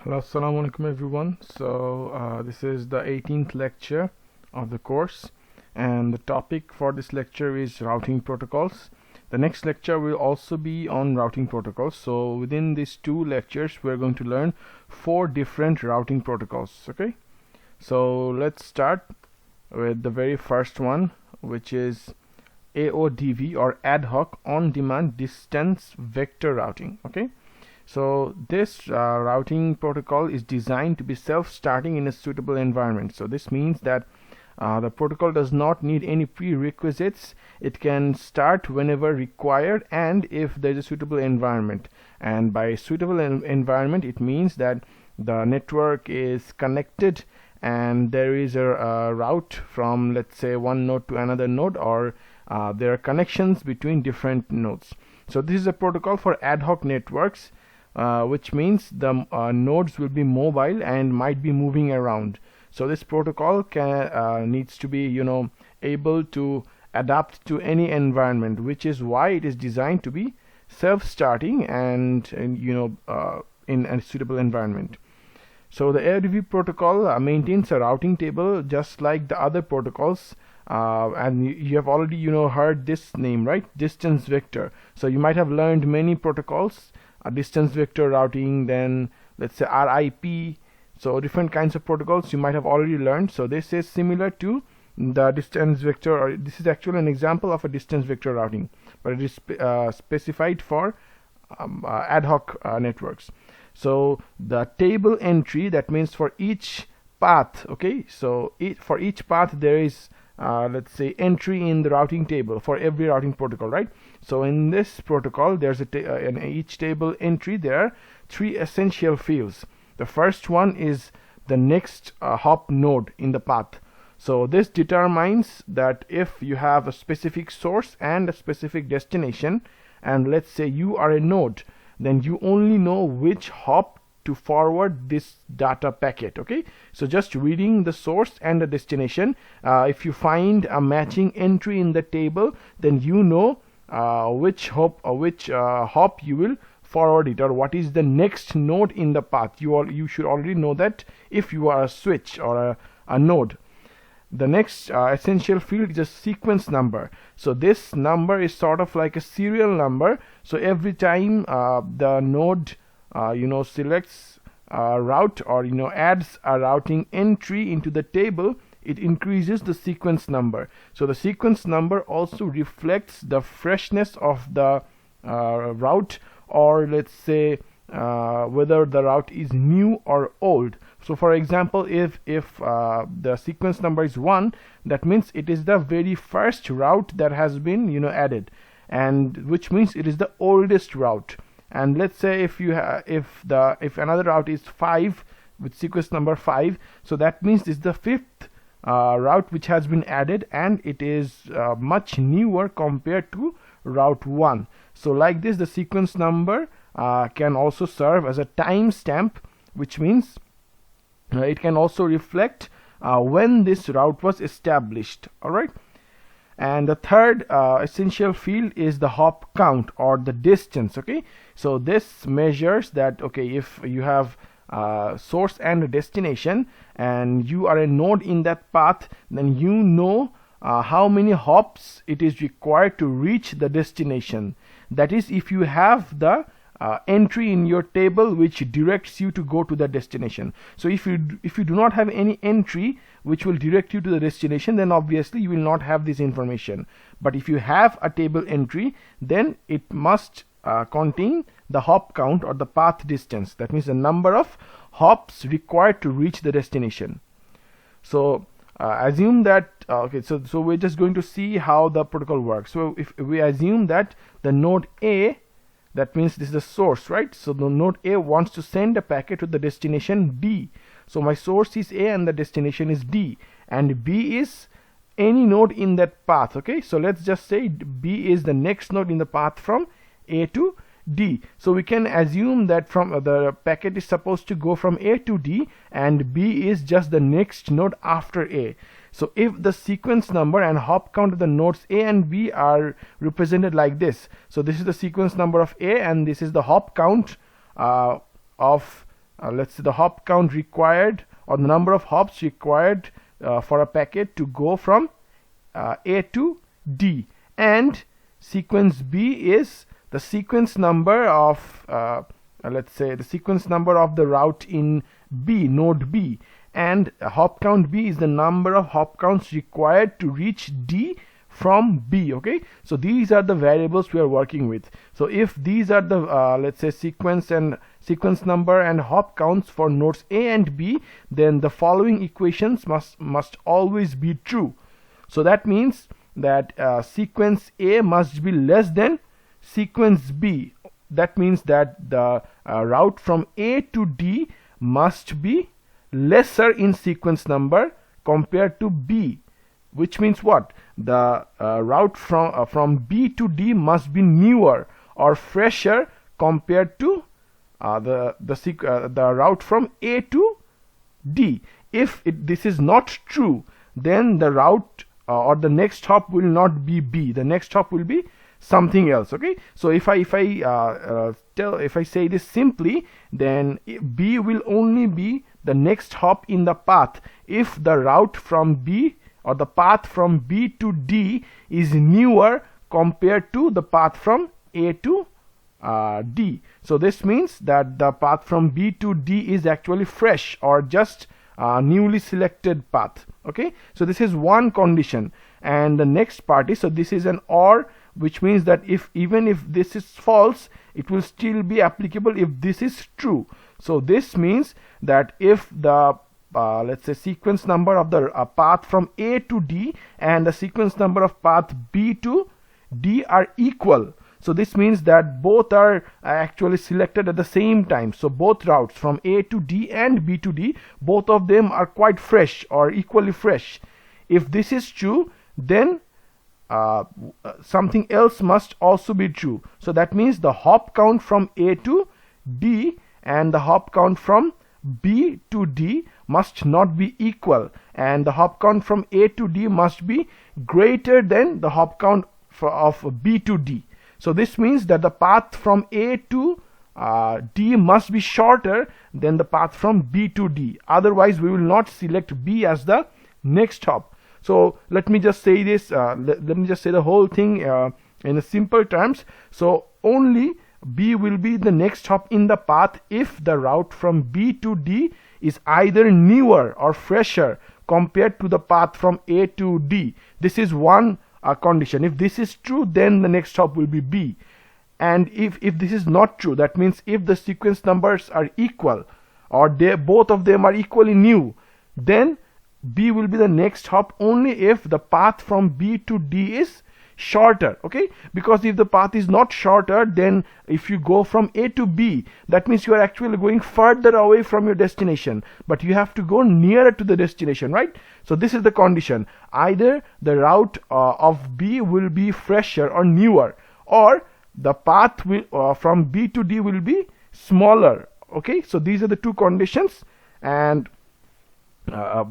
Hello, assalamu alaikum everyone. This is the 18th lecture of the course, and the topic for this lecture is routing protocols. The next lecture will also be on routing protocols. So within these two lectures we're going to learn 4 different routing protocols. Okay, so let's start with the very first one, which is AODV, or ad hoc on demand distance vector routing. Okay, so this routing protocol is designed to be self-starting in a suitable environment. So this means that the protocol does not need any prerequisites. It can start whenever required and if there is a suitable environment. And by suitable environment, it means that the network is connected and there is a route from, let's say, one node to another node, or there are connections between different nodes. So this is a protocol for ad hoc networks, which means the nodes will be mobile and might be moving around. So this protocol needs to be able to adapt to any environment, which is why it is designed to be self-starting and in a suitable environment. So the AODV protocol maintains a routing table just like the other protocols, and you have already heard this name, right? Distance vector. So you might have learned many protocols, distance vector routing, then let's say RIP. So different kinds of protocols you might have already learned. So this is similar to the distance vector, or this is actually an example of a distance vector routing, but it is specified for ad hoc networks. So the table entry, that means for each path, okay, so for each path there is let's say entry in the routing table for every routing protocol, right? So in this protocol there's in each table entry there are 3 essential fields. The first one is the next hop node in the path. So this determines that if you have a specific source and a specific destination, and let's say you are a node, then you only know which hop to forward this data packet. Okay, so just reading the source and the destination, if you find a matching entry in the table, then you know which hop you will forward it, or what is the next node in the path. You should already know that if you are a switch or a node. The next essential field is a sequence number. So this number is sort of like a serial number. So every time the node selects a route, or adds a routing entry into the table, it increases the sequence number. So the sequence number also reflects the freshness of the route, or let's say whether the route is new or old. So for example, if the sequence number is 1, that means it is the very first route that has been added, and which means it is the oldest route. And let's say if another route is 5 with sequence number 5, so that means this is the 5th route which has been added, and it is much newer compared to route 1. So like this, the sequence number can also serve as a timestamp, which means it can also reflect when this route was established. All right. And the third essential field is the hop count, or the distance. Okay, so this measures that, okay, if you have source and a destination and you are a node in that path, then you know how many hops it is required to reach the destination. That is, if you have the entry in your table which directs you to go to the destination. So if you do not have any entry which will direct you to the destination, then obviously you will not have this information. But if you have a table entry, then it must contain the hop count, or the path distance. That means the number of hops required to reach the destination. So assume that okay, so we're just going to see how the protocol works. So if we assume that the node A, that means this is the source, right? So the node A wants to send a packet to the destination B. So my source is A and the destination is D, and B is any node in that path. Okay, so let's just say B is the next node in the path from A to D. So we can assume that from the packet is supposed to go from A to D, and B is just the next node after A. So if the sequence number and hop count of the nodes A and B are represented like this, so this is the sequence number of A and this is the hop count of let's say the hop count required, or the number of hops required for a packet to go from A to D, and sequence B is the sequence number of let's say the sequence number of the route in B, node B, and hop count B is the number of hop counts required to reach D from B. Okay, so these are the variables we are working with. So if these are the let's say sequence number and hop counts for nodes A and B, then the following equations must always be true. So that means that sequence A must be less than sequence B. That means that the route from A to D must be lesser in sequence number compared to B, which means what? The route from B to D must be newer or fresher compared to the route from A to D. If this is not true, then the route or the next hop will not be B. The next hop will be something else. Okay, so if I say this simply, then B will only be the next hop in the path if the route from B, or the path from B to D, is newer compared to the path from A to D. So this means that the path from B to D is actually fresh or just newly selected path. Okay, so this is one condition, and the next part is, so this is an OR, which means that even if this is false, it will still be applicable if this is true. So this means that if the let's say sequence number of the path from A to D and the sequence number of path B to D are equal, so this means that both are actually selected at the same time. So both routes from A to D and B to D, both of them are quite fresh or equally fresh. If this is true, then something else must also be true. So that means the hop count from A to D and the hop count from B to D must not be equal, and the hop count from A to D must be greater than the hop count of B to D. So this means that the path from A to D must be shorter than the path from B to D. Otherwise, we will not select B as the next hop. So let me just say this. Let me just say the whole thing in a simple terms. So only B will be the next hop in the path if the route from B to D is either newer or fresher compared to the path from A to D. This is one condition. If this is true, then the next hop will be B. And if this is not true, that means if the sequence numbers are equal, or both of them are equally new, then B will be the next hop only if the path from B to D is shorter. Okay, because if the path is not shorter, then if you go from A to B, that means you are actually going further away from your destination, but you have to go nearer to the destination, right? So this is the condition. Either the route of B will be fresher or newer, or the path will from B to D will be smaller. Okay, so these are the two conditions, and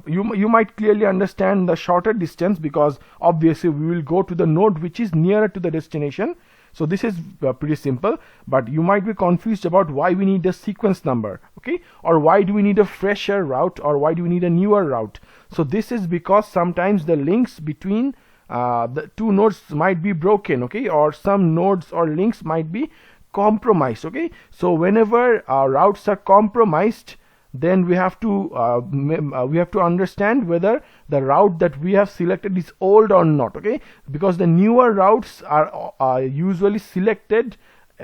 you might clearly understand the shorter distance, because obviously we will go to the node which is nearer to the destination. So this is pretty simple, but you might be confused about why we need a sequence number, okay, or why do we need a fresher route, or why do we need a newer route. So this is because sometimes the links between the two nodes might be broken, okay, or some nodes or links might be compromised. Okay, so whenever routes are compromised, then we have to understand whether the route that we have selected is old or not. Okay, because the newer routes are usually selected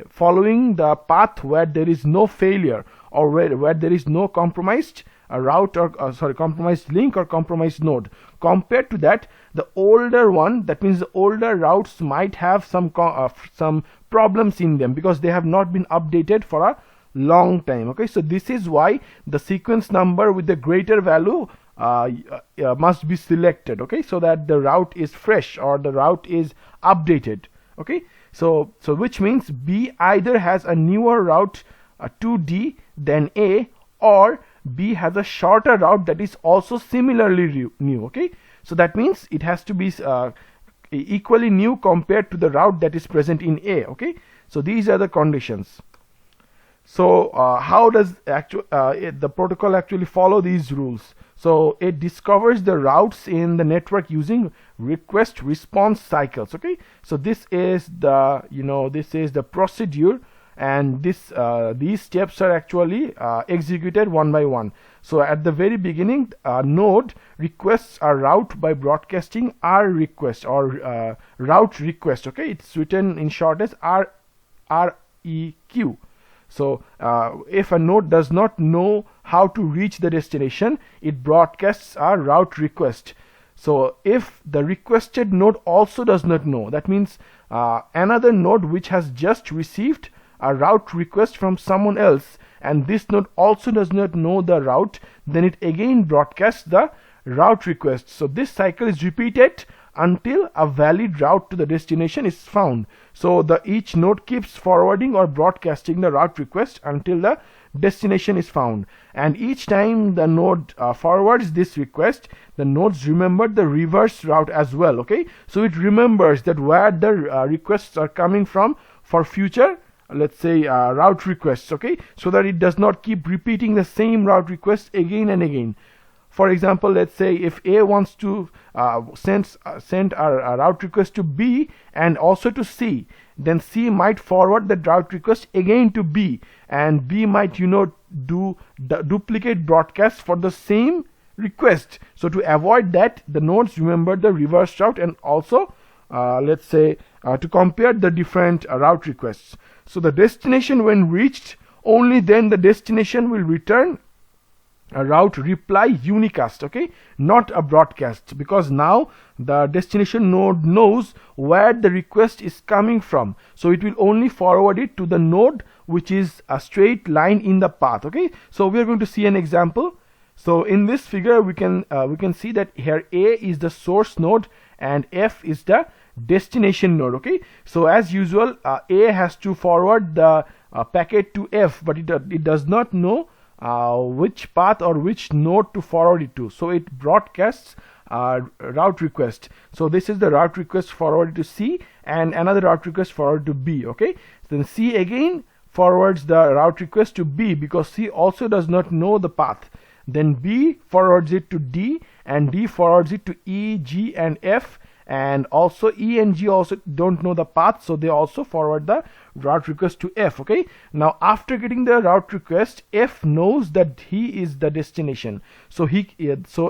following the path where there is no failure, or where there is no compromised route, or compromised link or compromised node. Compared to that, the older one, that means the older routes might have some problems in them because they have not been updated for a long time. Okay, so this is why the sequence number with the greater value must be selected. Okay, so that the route is fresh or the route is updated. Okay, so which means B either has a newer route to D than A, or B has a shorter route that is also similarly new. Okay, so that means it has to be equally new compared to the route that is present in A. Okay, so these are the conditions. So how does the protocol actually follow these rules? So it discovers the routes in the network using request response cycles. Okay, so this is the this is the procedure, and these steps are actually executed one by one. So at the very beginning, node requests a route by broadcasting R request or route request. Okay, it's written in short as REQ. So if a node does not know how to reach the destination, it broadcasts a route request. So if the requested node also does not know, that means another node which has just received a route request from someone else, and this node also does not know the route, then it again broadcasts the route request. So this cycle is repeated until a valid route to the destination is found. So each node keeps forwarding or broadcasting the route request until the destination is found, and each time the node forwards this request, the nodes remember the reverse route as well. Okay, so it remembers that where the requests are coming from for future, let's say route requests. Okay, so that it does not keep repeating the same route request again and again. For example, let's say if A wants to send a route request to B and also to C, then C might forward the route request again to B, and B might do the duplicate broadcast for the same request. So to avoid that, the nodes remember the reverse route, and also let's say to compare the different route requests. So the destination when reached, only then the destination will return a route reply unicast. Okay, not a broadcast, because now the destination node knows where the request is coming from, so it will only forward it to the node which is a straight line in the path. Okay, so we are going to see an example. So in this figure we can see that here A is the source node and F is the destination node. Okay, so as usual, A has to forward the packet to F, but it does not know which path or which node to forward it to, so it broadcasts route request. So this is the route request forwarded to C, and another route request forwarded to B. Okay, then C again forwards the route request to B because C also does not know the path. Then B forwards it to D, and D forwards it to E, G, and F, and also E and G also don't know the path, so they also forward the route request to F. Okay, now after getting the route request, F knows that he is the destination, so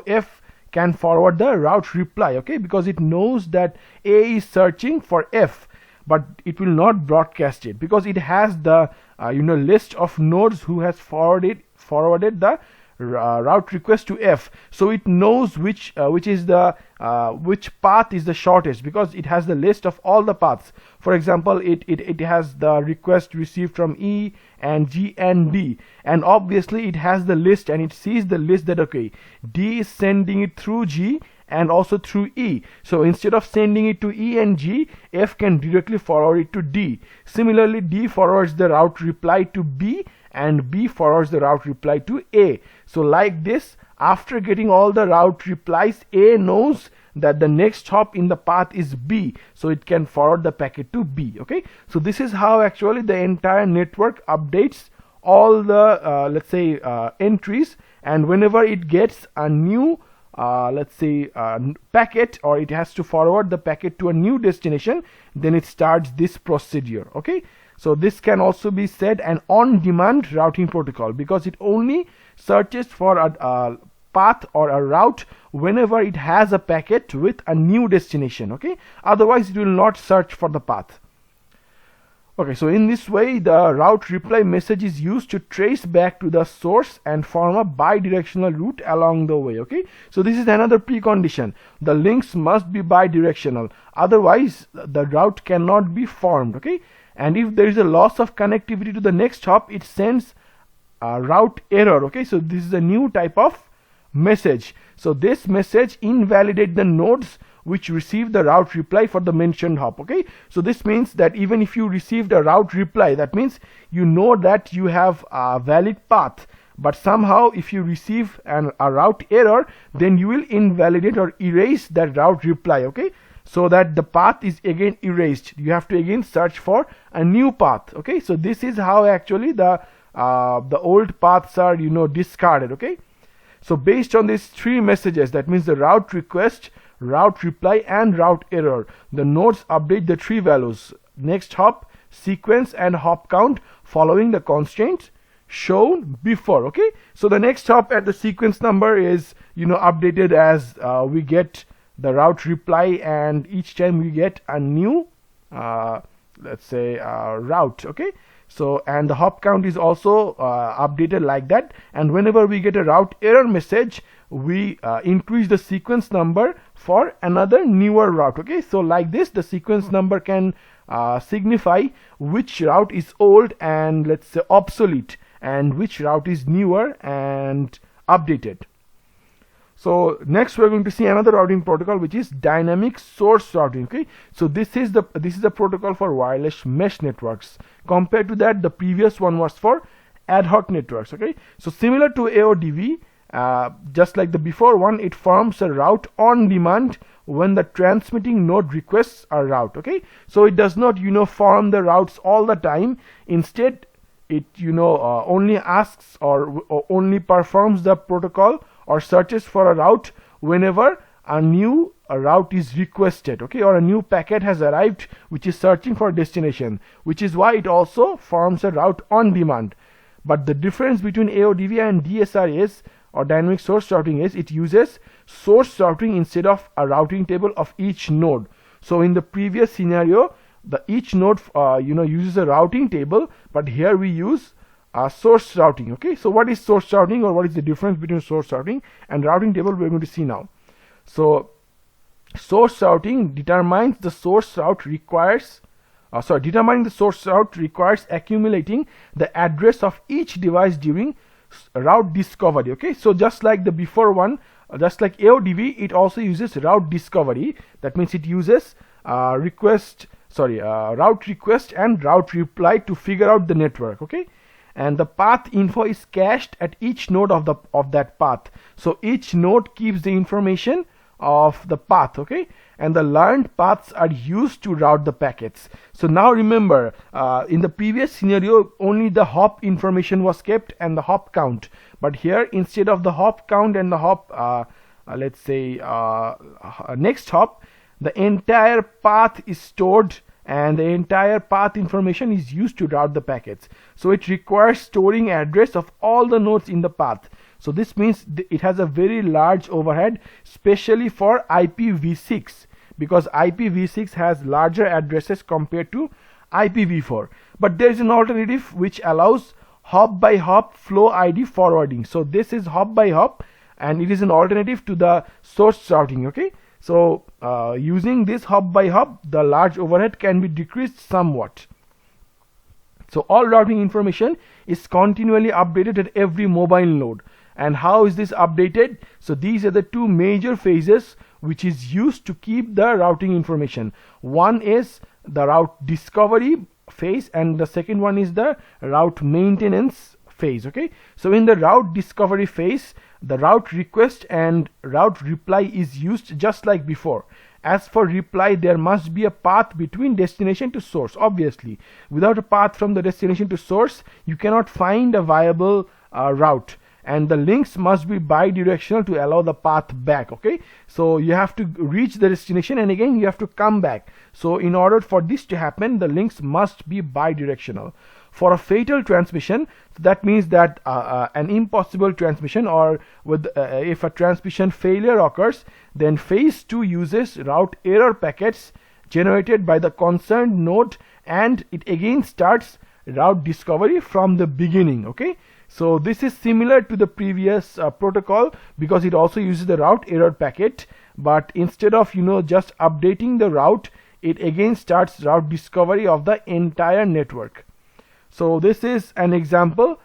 F can forward the route reply. Okay, because it knows that A is searching for F, but it will not broadcast it because it has the list of nodes who has forwarded the route request to F, so it knows which path is the shortest because it has the list of all the paths. For example, it has the request received from E and G and D, and obviously it has the list, and it sees the list that okay, D is sending it through G and also through E, so instead of sending it to E and G, F can directly forward it to D. Similarly, D forwards the route reply to B, and B forwards the route reply to A. So like this, after getting all the route replies, A knows that the next hop in the path is B, so it can forward the packet to B. Okay, so this is how actually the entire network updates all the let's say entries, and whenever it gets a new let's say packet, or it has to forward the packet to a new destination, then it starts this procedure. Okay, so this can also be said an on-demand routing protocol because it only searches for a path or a route whenever it has a packet with a new destination. Okay, otherwise it will not search for the path. Okay, so in this way the route reply message is used to trace back to the source and form a bidirectional route along the way. Okay, so this is another precondition: the links must be bidirectional, otherwise the route cannot be formed. Okay, and if there is a loss of connectivity to the next hop, it sends a route error. Okay, so this is a new type of message. So this message invalidates the nodes which receive the route reply for the mentioned hop. Okay, so this means that even if you received a route reply, that means you know that you have a valid path, but somehow if you receive a route error, then you will invalidate or erase that route reply. Okay, so that the path is again erased, you have to again search for a new path. Okay, so this is how actually the the old paths are discarded. Okay, so based on these three messages, that means the route request, route reply, and route error, the nodes update the three values: next hop, sequence, and hop count following the constraints shown before. Okay, so the next hop at the sequence number is updated as we get the route reply, and each time we get a new let's say route. Okay, so and the hop count is also updated like that, and whenever we get a route error message, we increase the sequence number for another newer route. Okay, so like this, the sequence number can signify which route is old and let's say obsolete, and which route is newer and updated. So next we're going to see another routing protocol, which is dynamic source routing. Okay, so this is the protocol for wireless mesh networks. Compared to that, the previous one was for ad hoc networks. Okay, so similar to AODV, just like the before one, it forms a route on demand when the transmitting node requests a route. Okay, so it does not form the routes all the time. Instead, it only asks or only performs the protocol or searches for a route whenever a new route is requested. Okay, or a new packet has arrived which is searching for destination, which is why it also forms a route on demand. But the difference between AODV and DSR is, or dynamic source routing is, it uses source routing instead of a routing table of each node. So in the previous scenario, each node uses a routing table, but here we use source routing. Okay, so what is source routing, or what is the difference between source routing and routing table, we're going to see now. So source routing determines the source route requires determining the source route requires accumulating the address of each device during route discovery. Okay, so just like the before one, just like AODV, it also uses route discovery. That means it uses route request and route reply to figure out the network. Okay, and the path info is cached at each node of that path. So each node keeps the information of the path. Okay, and the learned paths are used to route the packets. So now remember, in the previous scenario, only the hop information was kept and the hop count, but here instead of the hop count and the hop let's say next hop, the entire path is stored, and the entire path information is used to route the packets. So it requires storing address of all the nodes in the path. So this means it has a very large overhead, especially for IPv6, because IPv6 has larger addresses compared to IPv4. But there is an alternative which allows hop by hop flow ID forwarding. So this is hop by hop, and it is an alternative to the source routing. Okay, so using this hop by hop, the large overhead can be decreased somewhat. So all routing information is continually updated at every mobile node. And how is this updated? So these are the two major phases which is used to keep the routing information. One is the route discovery phase, and the second one is the route maintenance phase. Okay, so in the route discovery phase, the route request and route reply is used just like before. As for reply, there must be a path between destination to source. Obviously, without a path from the destination to source, you cannot find a viable route, and the links must be bidirectional to allow the path back. Okay, so you have to reach the destination and again you have to come back. So in order for this to happen, the links must be bidirectional. For a fatal transmission, that means that an impossible transmission, or with if a transmission failure occurs, then phase 2 uses route error packets generated by the concerned node, and it again starts route discovery from the beginning. Okay, so this is similar to the previous protocol, because it also uses the route error packet, but instead of just updating the route, it again starts route discovery of the entire network. So this is an example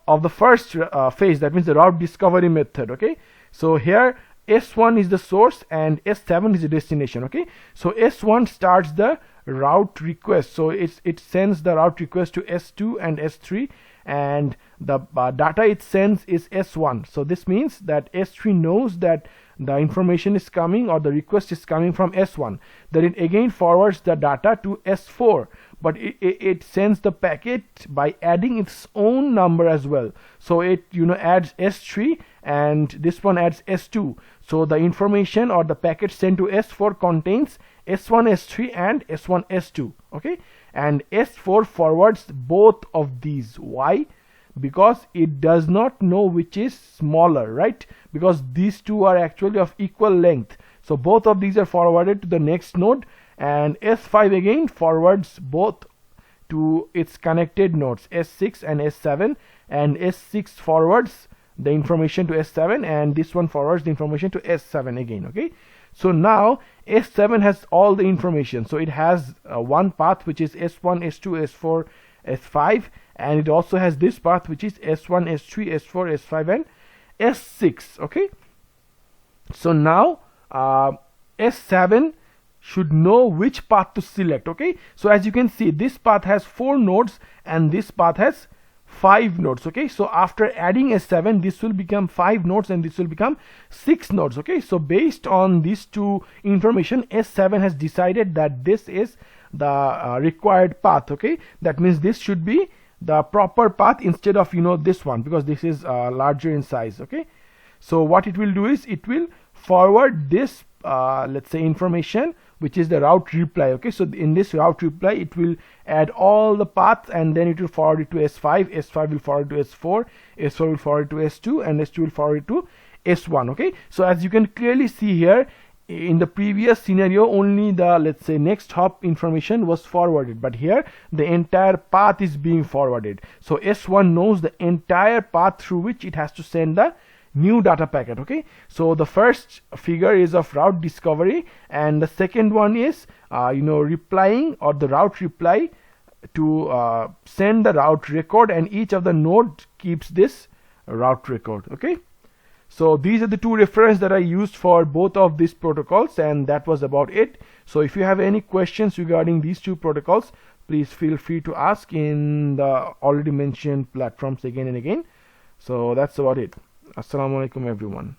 of the first phase, that means the route discovery method. Okay, so here S1 is the source and S7 is the destination. Okay, so S1 starts the route request, so it sends the route request to S2 and S3, and the data it sends is S1. So this means that S3 knows that the information is coming, or the request is coming from S1. Then it again forwards the data to S4, but it sends the packet by adding its own number as well. So it adds S3 and this one adds S2. So the information or the packet sent to S4 contains S1 S3 and S1 S2. Okay, and S4 forwards both of these. Why? Because it does not know which is smaller, right? Because these two are actually of equal length. So both of these are forwarded to the next node, and S5 again forwards both to its connected nodes S6 and S7, and S6 forwards the information to S7, and this one forwards the information to S7 again. Okay, so now S7 has all the information. So it has one path which is S1 S2 S4 S5, and it also has this path which is S1 S3 S4 S5 and S6. Okay, so now S7 should know which path to select. Okay, so as you can see, this path has 4 nodes and this path has 5 nodes. Okay, so after adding S7, this will become 5 nodes and this will become 6 nodes. Okay, so based on these two information, S7 has decided that this is the required path. Okay, that means this should be the proper path instead of this one, because this is larger in size. Okay, so what it will do is it will forward this let's say information, which is the route reply. Okay, so in this route reply it will add all the paths and then it will forward it to S5. S5 will forward to S4, S4 will forward to S2, and S2 will forward it to S1. Okay, so as you can clearly see here, in the previous scenario only the, let's say, next hop information was forwarded, but here the entire path is being forwarded. So S1 knows the entire path through which it has to send the new data packet. Okay, so the first figure is of route discovery, and the second one is replying, or the route reply to send the route record, and each of the node keeps this route record. Okay, so these are the two references that I used for both of these protocols, and that was about it. So if you have any questions regarding these two protocols, please feel free to ask in the already mentioned platforms again and again. So that's about it. Assalamu alaikum everyone.